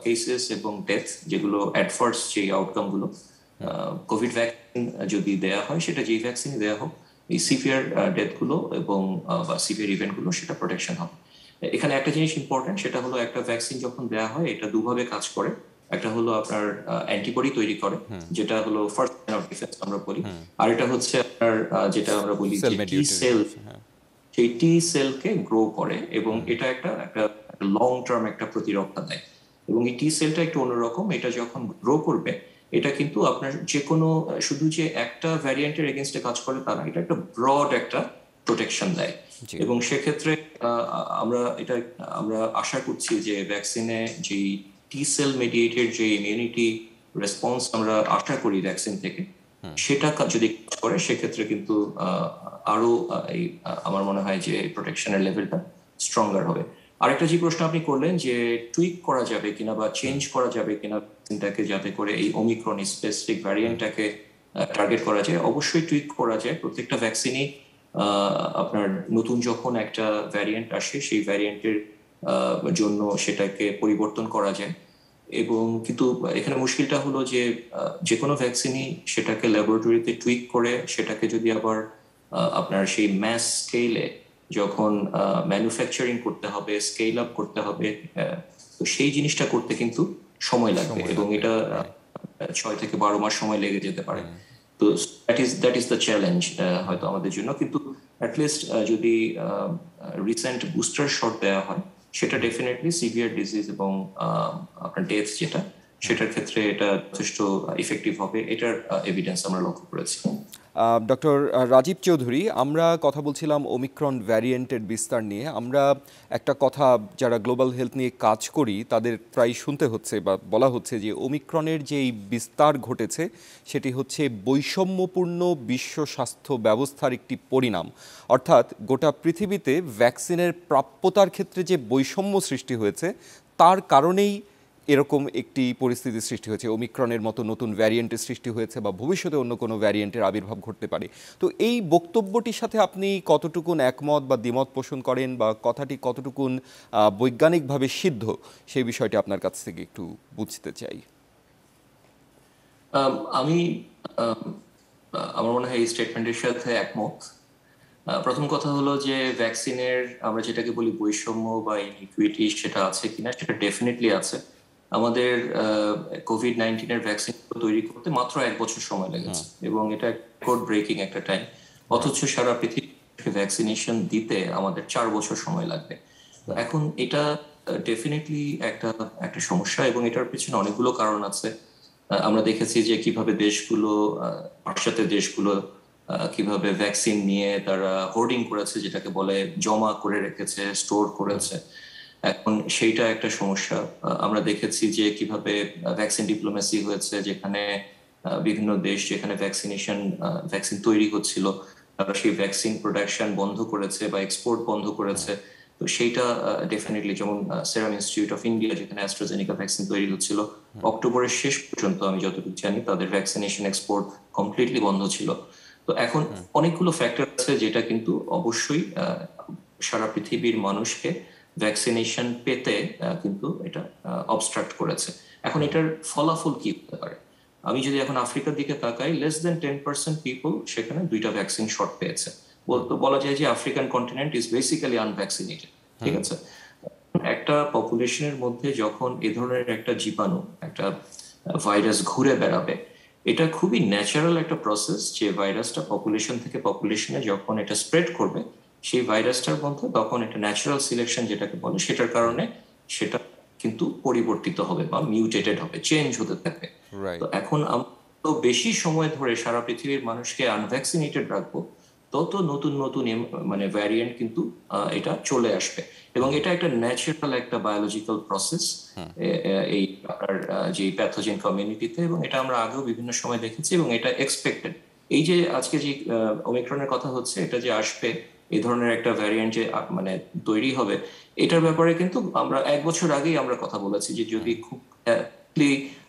কেসেস এবং ডেথ যেগুলো অ্যাডভার্স যে আউটকাম গুলো কোভিড ভ্যাকসিন যদি দেয়া হয় সেটা যেই ভ্যাকসিনই দেয়া হোক এই সিভিয়ার ডেথ গুলো এবং বা সিভিয়ার ইভেন্ট গুলো সেটা প্রোটেকশন হবে। এখানে একটা জিনিস ইম্পর্টেন্ট, সেটা হলো একটা ভ্যাকসিন যখন দেয়া হয় এটা দুভাবে কাজ করে। একটা হলো আপনার অ্যান্টিবডি তৈরি করে যেটা হলো ফার্স্ট লাইন অফ ডিফেন্স আমরা বলি, আর এটা হচ্ছে আপনার যেটা আমরা বলি যে টি সেল, সেই টি সেলকে গ্রো করে এবং এটা একটা লং টার্ম একটা প্রতিরক্ষা দেয়। এবং এই টি সেলটা একটু অন্যরকম, এটা যখন গ্রো করবে এটা কিন্তু আপনার যে কোনো শুধু যে একটা ভ্যারিয়েন্টের এগেনস্টে কাজ করে তা না, এটা একটা ব্রড একটা প্রোটেকশন দেয়। এবং সেক্ষেত্রে আমরা আশা করছি যে ভ্যাকসিনে যে টি সেল মেডিয়েটেড যে ইমিউনিটি রেসপন্স আমরা আশা করি ভ্যাকসিন থেকে সেটা যদি কাজ করে সেক্ষেত্রে কিন্তু আরো আমার মনে হয় যে প্রোটেকশনের লেভেলটা স্ট্রঙ্গার হবে। আরেকটা যে প্রশ্ন আপনি করলেন যে টুইক করা যাবে কিনা বা চেঞ্জ করা যাবে কিনা ভ্যাকসিনটাকে যাতে করে এই ওমিক্রন স্পেসিফিক ভ্যারিয়েন্টটাকে টার্গেট করা যায়, অবশ্যই টুইক করা যায়। প্রত্যেকটা ভ্যাকসিনই আপনার নতুন যখন একটা ভ্যারিয়েন্ট আসে সেই ভ্যারিয়েন্টের জন্য সেটাকে পরিবর্তন করা যায়। এবং কিন্তু এখানে মুশকিলটা হলো যে কোনো ভ্যাকসিনই সেটাকে ল্যাবরেটরিতে টুইক করে সেটাকে যদি আবার আপনার সেই ম্যাস স্কেলে যখন ম্যানুফ্যাকচারিং করতে হবে, স্কেল আপ করতে হবে, তো সেই জিনিসটা করতে কিন্তু সময় লাগবে এবং এটা 6 থেকে 12 মাস সময় লেগে যেতে পারে। তো দ্যাট ইজ দ্য চ্যালেঞ্জ হয়তো আমাদের জন্য। কিন্তু অ্যাটলিস্ট যদি রিসেন্ট বুস্টার শট দেওয়া হয় সেটা ডেফিনেটলি সিভিয়ার ডিজিজ এবং আপনার ডেথ যেটা সেটার ক্ষেত্রে এটা যথেষ্ট ইফেক্টিভ হবে, এটার এভিডেন্স আমরা লক্ষ্য করেছি। ডক্টর রাজীব চৌধুরী, আমরা কথা বলছিলাম ওমিক্রন ভ্যারিয়েন্টের বিস্তার নিয়ে। আমরা একটা কথা যারা গ্লোবাল হেলথ নিয়ে কাজ করি তাদের প্রায় শুনতে হচ্ছে বা বলা হচ্ছে যে ওমিক্রনের যেই বিস্তার ঘটেছে সেটি হচ্ছে বৈষম্যপূর্ণ বিশ্ব স্বাস্থ্য ব্যবস্থার একটি পরিণাম। অর্থাৎ গোটা পৃথিবীতে ভ্যাকসিনের প্রাপ্যতার ক্ষেত্রে যে বৈষম্য সৃষ্টি হয়েছে তার কারণেই এরকম একটি পরিস্থিতি সৃষ্টি হয়েছে, ওমিক্রনের মতো নতুন ভ্যারিয়েন্টের সৃষ্টি হয়েছে বা ভবিষ্যতে অন্য কোনো ভ্যারিয়েন্টের আবির্ভাব ঘটতে পারে। তো এই বক্তব্যটির সাথে আপনি কতটুকুন একমত বা দ্বিমত পোষণ করেন বা কথাটি কতটুকুন বৈজ্ঞানিকভাবে সিদ্ধ সেই বিষয়টি আপনার কাছ থেকে একটু বুঝতে চাই। আমি আমার মনে হয় এই স্টেটমেন্টের সাথে একমত। প্রথম কথা হলো যে ভ্যাকসিনের আমরা যেটাকে বলি বৈষম্য বা ইনইকুইটি সেটা আছে কিনা, সেটা ডেফিনেটলি আছে। আমাদের কোভিড-19 ভ্যাকসিন তৈরি করতে মাত্র 1 বছর সময় লেগেছে এবং এটা রেকর্ড ব্রেকিং একটা টাইম। অথচ সারা পৃথিবীকে ভ্যাকসিনেশন দিতে আমাদের 4 বছর সময় লাগবে। এখন এটা ডেফিনেটলি একটা সমস্যা এবং এটার পেছনে অনেকগুলো কারণ আছে। আমরা দেখেছি যে কিভাবে পাশ্চাত্য দেশগুলো কিভাবে ভ্যাকসিন নিয়ে তারা হোর্ডিং করেছে, যেটাকে বলে জমা করে রেখেছে, স্টোর করেছে। এখন সেইটা একটা সমস্যা। আমরা দেখেছি যে কিভাবে ভ্যাকসিন ডিপ্লোমেসি হয়েছে, যেখানে বিভিন্ন দেশ যেখানে ভ্যাকসিন তৈরি হচ্ছিল তারা সেই ভ্যাকসিন প্রোডাকশন বন্ধ করেছে বা এক্সপোর্ট বন্ধ করেছে। তো সেইটা ডেফিনেটলি, যেমন সেরাম ইনস্টিটিউট অফ ইন্ডিয়া যেখানে অ্যাস্ট্রাজেনিকা ভ্যাকসিন তৈরি হচ্ছিল, অক্টোবরের শেষ পর্যন্ত আমি যতটুকু জানি তাদের ভ্যাকসিনেশন এক্সপোর্ট কমপ্লিটলি বন্ধ ছিল। তো এখন অনেকগুলো ফ্যাক্টর আছে যেটা কিন্তু অবশ্যই সারা পৃথিবীর মানুষকে ভ্যাকসিনেশন পেতে কিন্তু এটা অবস্ট্রাক্ট করেছে। এখন এটার ফলাফল কি হতে পারে? আমি যদি এখন আফ্রিকার দিকে তাকাই, less than 10% পিপল সেখানে 2টা ভ্যাকসিন শট পেয়েছে। বলা যায় যে African continent is basically unvaccinated. ঠিক আছে, একটা পপুলেশনের মধ্যে যখন এ ধরনের একটা জীবাণু, একটা ভাইরাস ঘুরে বেড়াবে, এটা খুবই ন্যাচারাল একটা প্রসেস যে ভাইরাসটা পপুলেশন থেকে পপুলেশনে যখন এটা স্প্রেড করবে সেই ভাইরাসটার মধ্যে তখন একটা ন্যাচারাল সিলেকশন যেটাকে বলে সেটার কারণে সেটা কিন্তু পরিবর্তিত হবে বা মিউটেটেড হবে, চেঞ্জ হতে থাকবে। তো রাইট। এখন আমরা তো বেশি সময় ধরে সারা পৃথিবীর মানুষকে আনভ্যাকসিনেটেড রাখবো, তত নতুন নতুন মানে ভ্যারিয়েন্ট কিন্তু এটা চলে আসবে। এবং এটা একটা ন্যাচারাল একটা বায়োলজিক্যাল প্রসেস এই আপনার যে প্যাথোজেন কমিউনিটিতে, এবং এটা আমরা আগেও বিভিন্ন সময় দেখেছি এবং এটা এক্সপেক্টেড। এই যে আজকে যে ওমিক্রনের কথা হচ্ছে, এটা যে আসবে, এই ধরনের একটা ভ্যারিয়েন্ট যে মানে তৈরি হবে, এটার ব্যাপারে কিন্তু আমরা 1 বছর আগেই আমরা কথা বলেছি যে যদি খুব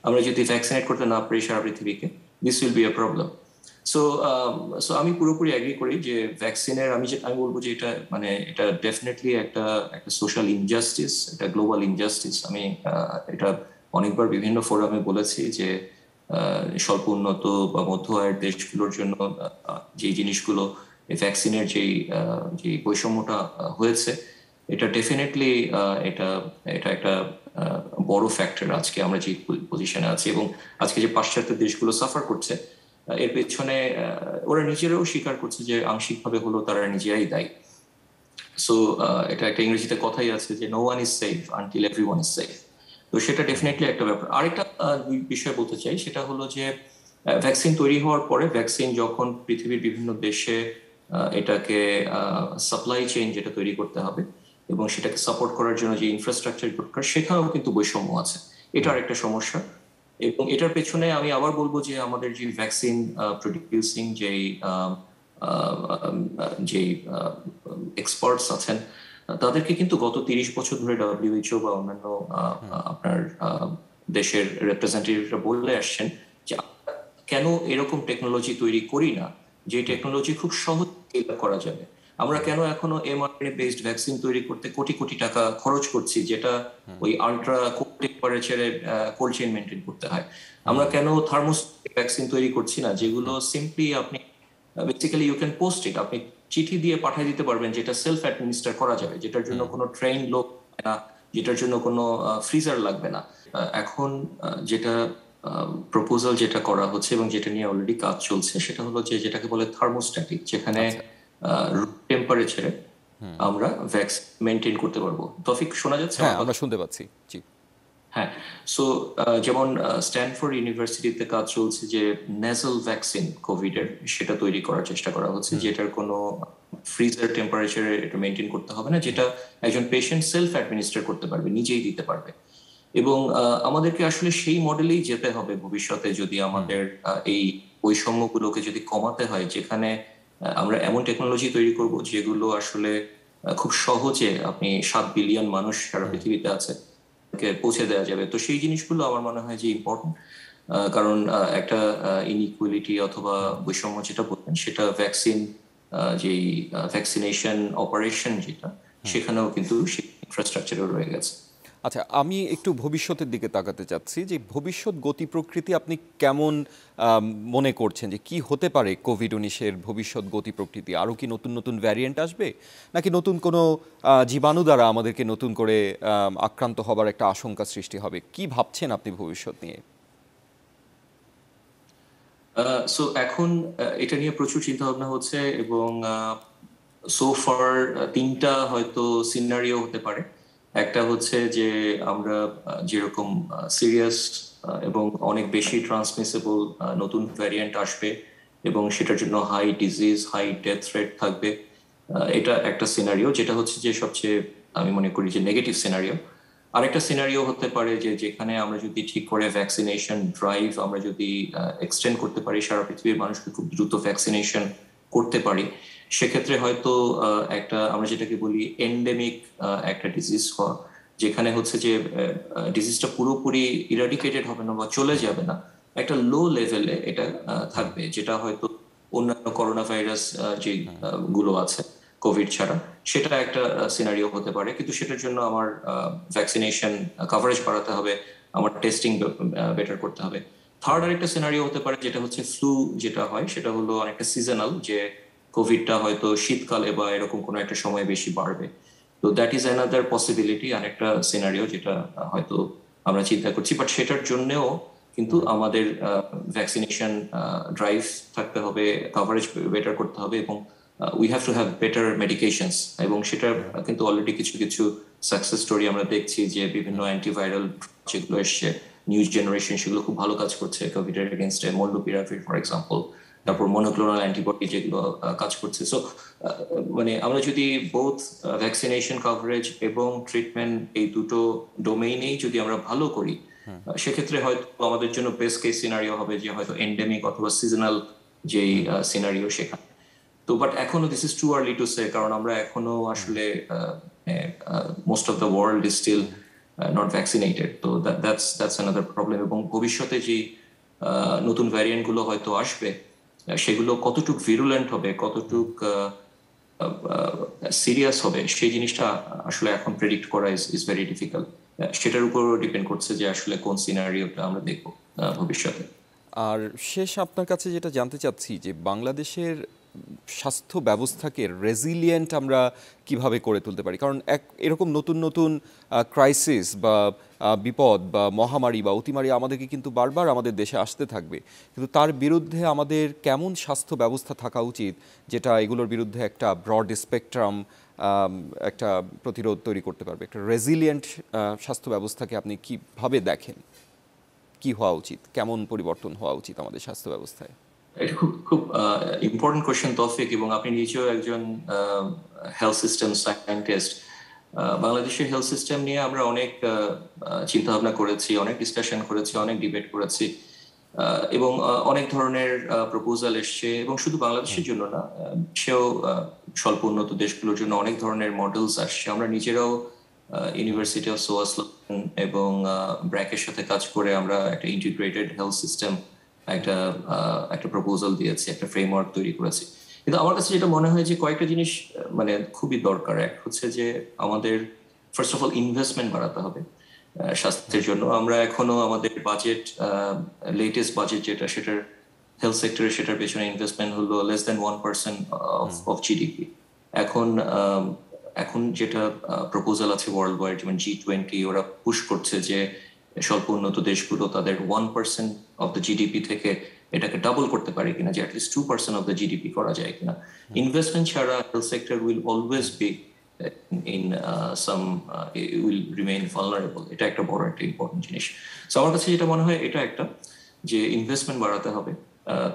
আমরা যদি ভ্যাকসিনেট করতে না পারি সারা পৃথিবীকে, this will be a problem. So so আমি পুরোপুরি এগ্রি করি যে ভ্যাকসিনের, আমি বলবো যে এটা মানে এটা ডেফিনেটলি একটা একটা সোশ্যাল ইনজাস্টিস, এটা গ্লোবাল ইনজাস্টিস। আমি এটা অনেকবার বিভিন্ন ফোরামে বলেছি যে স্বল্প উন্নত বা মধ্য আয়ের দেশগুলোর জন্য যে জিনিসগুলো ভ্যাকসিনের যে বৈষম্যটা হয়েছে, এটা ডেফিনেটলি এটা এটা একটা বড় ফ্যাক্টর আজকে আমরা যে পজিশনে আছি। এবং আজকে যে পাশ্চাত্য দেশগুলো সাফার করছে, এর পেছনে ওরা নিজেরাও স্বীকার করছে যে আংশিকভাবে হলো তারা নিজেরাই দায়ী। সো এটা একটা ইংরেজিতে কথাই আছে যে no one is safe until everyone is safe. তো সেটা ডেফিনেটলি একটা ব্যাপার। আরেকটা বিষয় বলতে চাই, সেটা হলো যে ভ্যাকসিন তৈরি হওয়ার পরে, ভ্যাকসিন যখন পৃথিবীর বিভিন্ন দেশে এটাকে সাপ্লাই চেইন যেটা তৈরি করতে হবে এবং সেটাকে সাপোর্ট করার জন্য যে ইনফ্রাস্ট্রাকচার দরকার, সেখানেও কিন্তু বৈষম্য আছে। এটা আরেকটা সমস্যা। এবং এটার পেছনে আমি আবার বলবো যে আমাদের যে ভ্যাকসিন প্রডিউসিং যেই এক্সপার্টস আছেন, তাদেরকে কিন্তু গত 30 বছর ধরে ডব্লিউএইচও বা অন্যান্য আপনার দেশের রিপ্রেজেন্টেটিভরা বলে আসছেন যে কেন এরকম টেকনোলজি তৈরি করি না যে টেকনোলজি খুব সহজ স্কেল আপ করা যাবে। আমরা কেন এখনো এমআরএনএ বেসড ভ্যাকসিন তৈরি করতে কোটি কোটি টাকা খরচ করছি, যেটা ওই আল্ট্রা কোল্ড টেম্পারেচারে কোল্ড চেইন মেনটেন করতে হয়? আমরা কেন থার্মোস ভ্যাকসিন তৈরি করছি না, যেগুলো সিম্পলি আপনি basically you can post it, আপনি চিঠি দিয়ে পাঠিয়ে দিতে পারবেন, যেটা সেলফ অ্যাডমিনিস্টার করা যাবে, যেটার জন্য কোনো ট্রেন লোক না, যেটার জন্য কোনো ফ্রিজার লাগবে না। এখন যেটা প্রপোজাল যেটা করা হচ্ছে এবং যেটা নিয়ে অলরেডি কাজ চলছে, সেটা হলো যে যেটাকে বলে থার্মোস্ট্যাটিক, যেখানে আচ্ছা। রুম টেম্পারেচারে আমরা ভ্যাকসিন মেনটেন করতে পারবো। তফিক, শোনা যাচ্ছে হ্যাঁ, আমার আমরা কথা? শুনতে পাচ্ছি। জি। হ্যাঁ। সো যেমন স্ট্যানফোর্ড ইউনিভার্সিটিতে কাজ চলছে যে নেজাল ভ্যাকসিন কোভিড এর, সেটা তৈরি করার চেষ্টা করা হচ্ছে, যেটার কোনো ফ্রিজার টেম্পারেচারে এটা মেনটেন করতে হবে না, যেটা একজন পেশেন্ট সেলফ অ্যাডমিনিস্টার করতে পারবে, নিজেই দিতে পারবে। এবং আমাদেরকে আসলে সেই মডেলেই যেতে হবে ভবিষ্যতে, যদি আমাদের এই বৈষম্যগুলোকে যদি কমাতে হয়, যেখানে আমরা এমন টেকনোলজি তৈরি করব যেগুলো আসলে খুব সহজে, আপনি 7 বিলিয়ন মানুষ সারা পৃথিবীতে আছে, পৌঁছে দেওয়া যাবে। তো সেই জিনিসগুলো আমার মনে হয় যে ইম্পর্টেন্ট। কারণ একটা ইনইকুয়ালিটি অথবা বৈষম্য যেটা বলবেন, সেটা ভ্যাকসিন যেই ভ্যাকসিনেশন অপারেশন যেটা, সেখানেও কিন্তু সেই ইনফ্রাস্ট্রাকচারও রয়ে গেছে। আচ্ছা, আমি একটু ভবিষ্যতের দিকে তাকাতে চাচ্ছি যে ভবিষ্যৎ গতি প্রকৃতি আপনি কেমন মনে করছেন যে কি হতে পারে কোভিড-19-এর ভবিষ্যৎ গতি প্রকৃতি? আরও কি নতুন নতুন ভ্যারিয়েন্ট আসবে, নাকি নতুন কোনো জীবাণু দ্বারা আমাদেরকে নতুন করে আক্রান্ত হবার একটা আশঙ্কা সৃষ্টি হবে? কি ভাবছেন আপনি ভবিষ্যৎ নিয়ে? সো এখন এটা নিয়ে প্রচুর চিন্তা ভাবনা হচ্ছে, এবং সো ফার 3টা হয়তো সিনারিও হতে পারে। একটা হচ্ছে যে আমরা যেরকম সিরিয়াস এবং অনেক বেশি ট্রান্সমিসেবল নতুন ভ্যারিয়েন্ট আসবে এবং সেটার জন্য high disease, high death rate থাকবে। এটা একটা সিনারিও, যেটা হচ্ছে যে সবচেয়ে, আমি মনে করি যে নেগেটিভ সিনারিও। আরেকটা সিনারিও হতে পারে যে যেখানে আমরা যদি ঠিক করে ভ্যাকসিনেশন ড্রাইভ আমরা যদি এক্সটেন্ড করতে পারি, সারা পৃথিবীর মানুষকে খুব দ্রুত ভ্যাকসিনেশন করতে পারি, সেক্ষেত্রে হয়তো একটা আমরা যেটাকে বলি এন্ডেমিক একটা ডিজিজ হওয়া, যেখানে হচ্ছে যে ডিজিজটা পুরোপুরি ইরাডিকেটেড হবে না বা চলে যাবে না, একটা লো লেভেলে এটা থাকবে, যেটা হয়তো অন্যান্য করোনা ভাইরাস যে গুলো আছে কোভিড ছাড়া, সেটা একটা সিনারিও হতে পারে। কিন্তু সেটার জন্য আমার ভ্যাকসিনেশন কভারেজ বাড়াতে হবে, আমার টেস্টিং বেটার করতে হবে। থার্ড আরেকটা সিনারিও হতে পারে, যেটা হচ্ছে ফ্লু যেটা হয়, সেটা হলো অনেকটা সিজনাল, যে কোভিডটা হয়তো শীতকালে বা এরকম কোনো একটা সময় বেশি বাড়বে। তো দ্যাট ইজ অ্যানাদার পসিবিলিটি, আরেকটা সিনারিও যেটা হয়তো আমরা চিন্তা করছি। বাট সেটার জন্যও কিন্তু আমাদের ভ্যাকসিনেশন ড্রাইভ থাকতে হবে, কভারেজ বেটার করতে হবে, এবং we have to have better medications, এবং সেটা কিন্তু অলরেডি কিছু কিছু সাকসেস স্টোরি আমরা দেখছি যে বিভিন্ন অ্যান্টিভাইরাল যেগুলো এসছে নিউ জেনারেশন, সেগুলো খুব ভালো কাজ করছে কোভিড এর এগেনস্টে, মলনুপিরাভির ফর এক্সাম্পল, তারপর মনোক্লোনাল অ্যান্টিবডি যেগুলো কাজ করছে। সো মানে আমরা যদি বোথ ভ্যাকসিনেশন কভারেজ এবং ট্রিটমেন্ট এই দুটো ডোমেইনেই যদি আমরা ভালো করি, সেক্ষেত্রে হয়তো আমাদের জন্য বেস্ট কেস সিনারিও হবে যে হয়তো এন্ডেমিক অথবা সিজনাল যেই সিনারিও সেখানে। তো বাট এখনো this is too early to say, কারণ আমরা এখনো আসলে most of the world is still not vaccinated. তো দ্যাটস অ্যানাদার প্রবলেম। এবং ভবিষ্যতে যে নতুন ভ্যারিয়েন্ট গুলো হয়তো আসবে, সেগুলো কতটুক ভিরুলেন্ট হবে, কতটুক সিরিয়াস হবে, সেই জিনিসটা আসলে এখন প্রেডিক্ট করা ইজ ভেরি ডিফিকাল্ট। সেটার উপর ডিপেন্ড করছে যে আসলে কোন সিনারিওটা আমরা দেখবো ভবিষ্যতে। আর শেষ আপনার কাছে যেটা জানতে চাচ্ছি যে বাংলাদেশের স্বাস্থ্য ব্যবস্থাকে রেজিলিয়েন্ট আমরা কিভাবে করে তুলতে পারি, কারণ এরকম নতুন নতুন ক্রাইসিস বা বিপদ বা মহামারী বা অতিমারি আমাদেরকে কিন্তু বারবার আমাদের দেশে আসতে থাকবে, কিন্তু তার বিরুদ্ধে আমাদের কেমন স্বাস্থ্য ব্যবস্থা থাকা উচিত যেটা এগুলোর বিরুদ্ধে একটা ব্রড স্পেকট্রাম একটা প্রতিরোধ তৈরি করতে পারবে। একটা রেজিলিয়েন্ট স্বাস্থ্য ব্যবস্থাকে আপনি কিভাবে দেখেন, কি হওয়া উচিত, কেমন পরিবর্তন হওয়া উচিত আমাদের স্বাস্থ্য ব্যবস্থায়? এটা খুব খুব ইম্পর্টেন্ট কোয়েশ্চেন তৌফিক, এবং আপনি নিজেও একজন হেলথ সিস্টেম সায়েন্টিস্ট। বাংলাদেশের হেলথ সিস্টেম নিয়ে আমরা অনেক চিন্তা ভাবনা করেছি, অনেক ডিসকাশন করেছি, অনেক ডিবেট করেছি, এবং অনেক ধরনের প্রপোজাল এসছে, এবং শুধু বাংলাদেশের জন্য না, সেও স্বল্প উন্নত দেশগুলোর জন্য অনেক ধরনের মডেলস আসছে। আমরা নিজেরাও ইউনিভার্সিটি অফ সোয়াসলন এবং ব্র্যাকের সাথে কাজ করে আমরা একটা ইন্টিগ্রেটেড হেলথ সিস্টেম একটা প্রপোজাল দিয়েছি, একটা ফ্রেমওয়ার্ক তৈরি করেছি। কিন্তু আমার কাছে যেটা মনে হয় যে কয়েকটা জিনিস মানে খুবই দরকার। এক হচ্ছে যে আমাদের ফার্স্ট অফ অল ইনভেস্টমেন্ট বাড়াতে হবে স্বাস্থ্যের জন্য। আমরা এখনো আমাদের বাজেট, লেটেস্ট বাজেট যেটা, সেটার হেলথ সেক্টরে সেটার পেছনে ইনভেস্টমেন্ট হলো লেস দেন 1% অফ জিডিপি। এখন যেটা প্রপোজাল আছে ওয়ার্ল্ড ওয়াইড, যেমন G20, ওরা পুশ করছে যে স্বল্প উন্নত দেশগুলো তাদের 1% অফ দ্য জিডিপি থেকে এটাকে ডাবল করতে পারে কিনা, যে অ্যাটলিস্ট 2% অফ দ্য জিডিপি করা যায় কিনা। ইনভেস্টমেন্ট ছাড়া health sector will always be in some will remain vulnerable. এটা একটা বড় একটা ইম্পর্টেন্ট জিনিস। সো আমার কাছে যেটা মনে হয় এটা একটা, যে ইনভেস্টমেন্ট বাড়াতে হবে।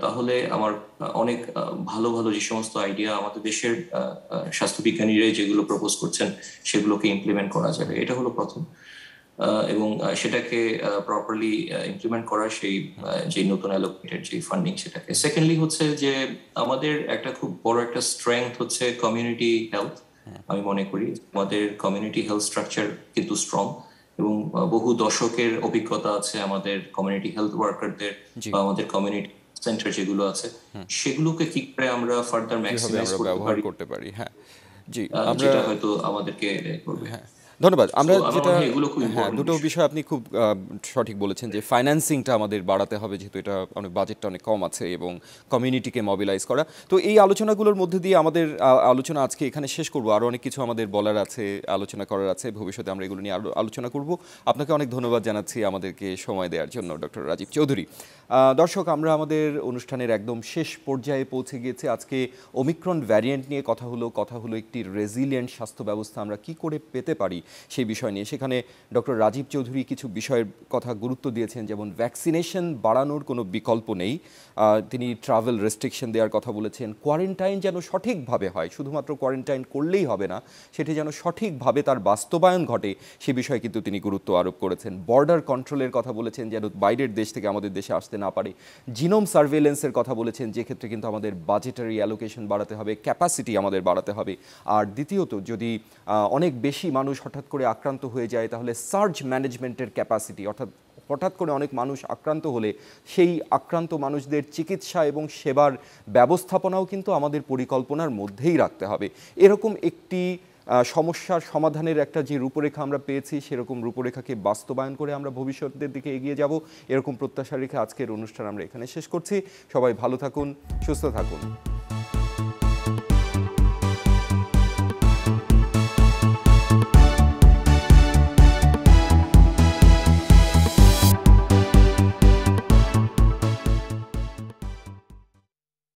তাহলে আমার অনেক ভালো ভালো যে সমস্ত আইডিয়া আমাদের দেশের স্বাস্থ্যবিজ্ঞানীরা যেগুলো প্রপোজ করছেন সেগুলোকে ইমপ্লিমেন্ট করা যাবে। এটা হলো প্রথম। এবং সেটাকে প্রপারলি ইমপ্লিমেন্ট করা, সেই যে নতুন অ্যালোকেটেড যে ফান্ডিং সেটাকে। সেকেন্ডলি হচ্ছে যে আমাদের একটা খুব বড় একটা স্ট্রেংথ হচ্ছে কমিউনিটি হেলথ। আমি মনে করি আমাদের কমিউনিটি হেলথ স্ট্রাকচার কিন্তু স্ট্রং, এবং বহু দশকের অভিজ্ঞতা আছে আমাদের কমিউনিটি হেলথ ওয়ার্কারদের, বা আমাদের কমিউনিটি সেন্টার যেগুলো আছে, সেগুলোকে কি করে আমরা ফার্দার ম্যাক্সিমাইজ করতে পারি। হ্যাঁ জি, যেটা হয়তো আমাদেরকে করবে। ধন্যবাদ। আমরা যেটা দুটো বিষয় বিষয় আপনি খুব সঠিক বলেছেন, যে ফাইন্যান্সিংটা আমাদের বাড়াতে হবে, যেহেতু এটা অনেক বাজেটটা অনেক কম আছে, এবং কমিউনিটিকে মোবিলাইজ করা। তো এই আলোচনাগুলোর মধ্যে দিয়ে আমাদের আলোচনা আজকে এখানে শেষ করব। আরও অনেক কিছু আমাদের বলার আছে, আলোচনা করার আছে, ভবিষ্যতে আমরা এগুলো নিয়ে আরও আলোচনা করব। আপনাকে অনেক ধন্যবাদ জানাচ্ছি আমাদেরকে সময় দেওয়ার জন্য, ডক্টর রাজীব চৌধুরী। দর্শক, আমরা আমাদের অনুষ্ঠানের একদম শেষ পর্যায়ে পৌঁছে গিয়েছি। আজকে ওমিক্রন ভ্যারিয়েন্ট নিয়ে কথা হলো একটি রেজিলিয়েন্ট স্বাস্থ্য ব্যবস্থা আমরা কি করে পেতে পারি সেই বিষয় নিয়ে। সেখানে ডক্টর রাজীব চৌধুরী কিছু বিষয়ের কথা গুরুত্ব দিয়েছেন, যেমন ভ্যাকসিনেশন বাড়ানোর কোনো বিকল্প নেই। তিনি ট্রাভেল রেস্ট্রিকশন দেওয়ার কথা বলেছেন। কোয়ারেন্টাইন যেন সঠিকভাবে হয়, শুধুমাত্র কোয়ারেন্টাইন করলেই হবে না, সেটি যেন সঠিকভাবে তার বাস্তবায়ন ঘটে, সে বিষয়ে কিন্তু তিনি গুরুত্ব আরোপ করেছেন। বর্ডার কন্ট্রোলের কথা বলেছেন, যেন বাইরের দেশ থেকে আমাদের দেশে আসতে না পারে। জিনোম সার্ভেলেন্সের কথা বলেছেন, যে ক্ষেত্রে কিন্তু আমাদের বাজেটারি অ্যালোকেশন বাড়াতে হবে, ক্যাপাসিটি আমাদের বাড়াতে হবে। আর দ্বিতীয়ত, যদি অনেক বেশি মানুষ হঠাৎ করে আক্রান্ত হয়ে যায়, তাহলে সার্জ ম্যানেজমেন্টের ক্যাপাসিটি, অর্থাৎ হঠাৎ করে অনেক মানুষ আক্রান্ত হলে সেই আক্রান্ত মানুষদের চিকিৎসা এবং সেবার ব্যবস্থাপনাও কিন্তু আমাদের পরিকল্পনার মধ্যেই রাখতে হবে। এরকম একটি সমস্যার সমাধানের একটা যে রূপরেখা আমরা পেয়েছি, সেরকম রূপরেখাকে বাস্তবায়ন করে আমরা ভবিষ্যতের দিকে এগিয়ে যাব, এরকম প্রত্যাশা রেখে আজকের অনুষ্ঠান আমরা এখানে শেষ করছি। সবাই ভালো থাকুন, সুস্থ থাকুন।